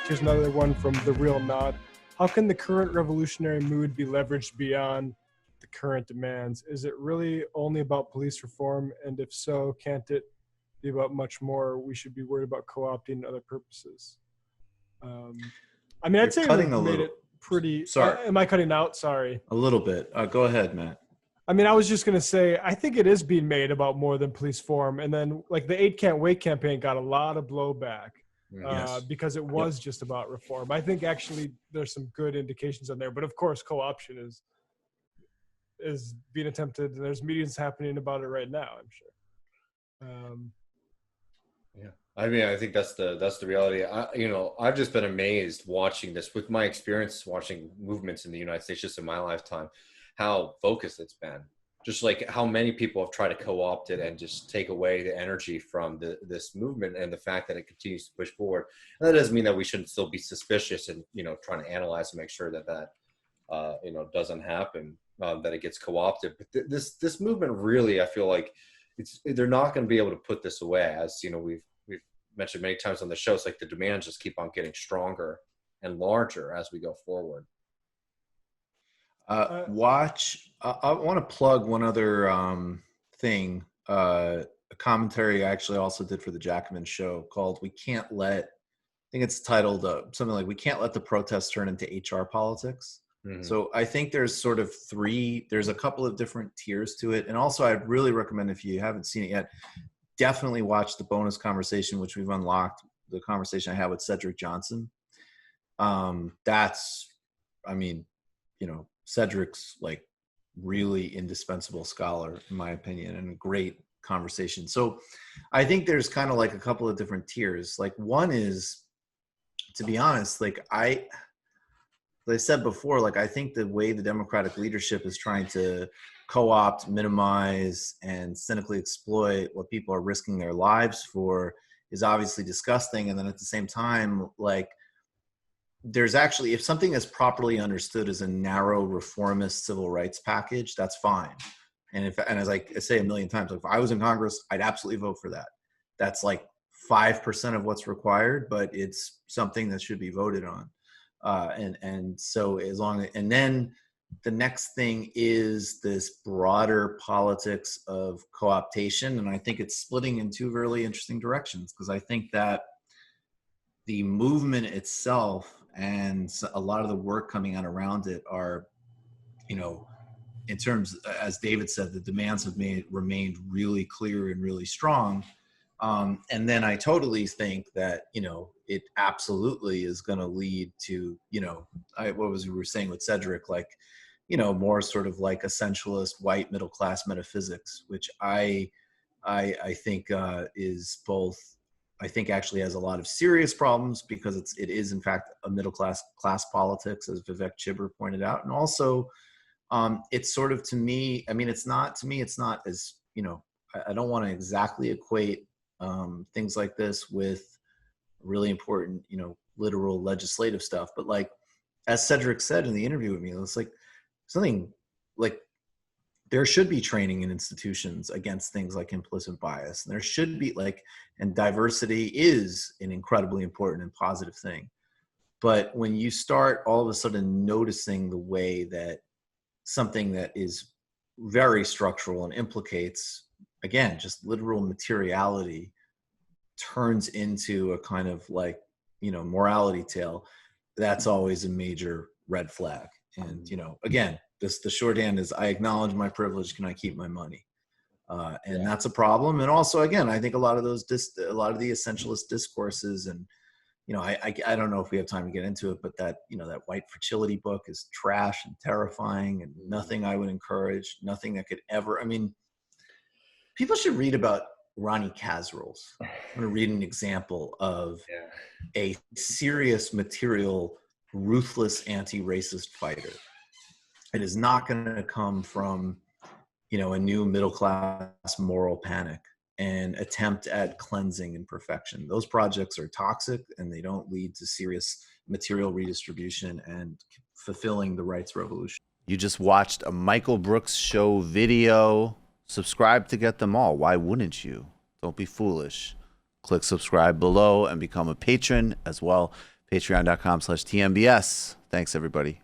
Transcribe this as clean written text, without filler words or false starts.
Here's another one from The Real Nod. How can the current revolutionary mood be leveraged beyond the current demands? Is it really only about police reform? And if so, can't it be about much more? We should be worried about co-opting other purposes. I mean, I'd say we've made it pretty. Sorry. Am I cutting out? Sorry. A little bit. Go ahead, Matt. I mean, I was just going to say, I think it is being made about more than police reform. And then, like, the 8 Can't Wait campaign got a lot of blowback because it was just about reform. I think actually there's some good indications on there. But, of course, co-option is being attempted. And there's meetings happening about it right now, I'm sure. Yeah. I mean, I think that's the reality. I've just been amazed watching this with my experience watching movements in the United States just in my lifetime, how focused it's been. Just like how many people have tried to co-opt it and just take away the energy from this movement, and the fact that it continues to push forward. And that doesn't mean that we shouldn't still be suspicious and, trying to analyze and make sure that doesn't happen, that it gets co-opted. But this movement really, I feel like they're not going to be able to put this away. As we've mentioned many times on the show, it's like the demands just keep on getting stronger and larger as we go forward. I want to plug one other thing, a commentary I actually also did for the Jackman show called I think it's titled something like "We Can't Let the Protests Turn into HR Politics." Mm-hmm. So I think there's there's a couple of different tiers to it. And also I'd really recommend, if you haven't seen it yet, definitely watch the bonus conversation, which we've unlocked, the conversation I had with Cedric Johnson. Cedric's like really indispensable scholar, in my opinion, and a great conversation. So I think there's kind of like a couple of different tiers. Like one is, to be honest, like I said before, like I think the way the Democratic leadership is trying to co-opt, minimize, and cynically exploit what people are risking their lives for is obviously disgusting. And then at the same time, like, there's actually, if something is properly understood as a narrow reformist civil rights package, that's fine. And as I say a million times, if I was in Congress, I'd absolutely vote for that. That's like 5% of what's required, but it's something that should be voted on. And so and then the next thing is this broader politics of co-optation. And I think it's splitting in two really interesting directions, because I think that the movement itself and a lot of the work coming out around it are, in terms, as David said, the demands have remained really clear and really strong. And then I totally think that, it absolutely is going to lead to, we were saying with Cedric, like, more sort of like essentialist white middle-class metaphysics, which I think is both, I think actually has a lot of serious problems, because it is in fact a middle-class politics, as Vivek Chibber pointed out. And also it's sort of, to me, it's not as, I don't want to exactly equate things like this with really important, literal legislative stuff. But like, as Cedric said in the interview with me, it's like something like, there should be training in institutions against things like implicit bias. And there should be and diversity is an incredibly important and positive thing. But when you start all of a sudden noticing the way that something that is very structural and implicates, again, just literal materiality, turns into a kind of morality tale, that's always a major red flag. And, again, the shorthand is, I acknowledge my privilege, can I keep my money? And that's a problem. And also, again, I think a lot of the essentialist discourses, and, I don't know if we have time to get into it, but that, that white fragility book is trash and terrifying and nothing I would encourage, nothing that could ever, people should read about Ronnie Kasrils. I'm going to read an example of a serious material, ruthless anti-racist fighter. It is not going to come from, a new middle-class moral panic and attempt at cleansing and perfection. Those projects are toxic, and they don't lead to serious material redistribution and fulfilling the rights revolution. You just watched a Michael Brooks show video. Subscribe to get them all. Why wouldn't you? Don't be foolish. Click subscribe below and become a patron as well. Patreon.com/TMBS. Thanks, everybody.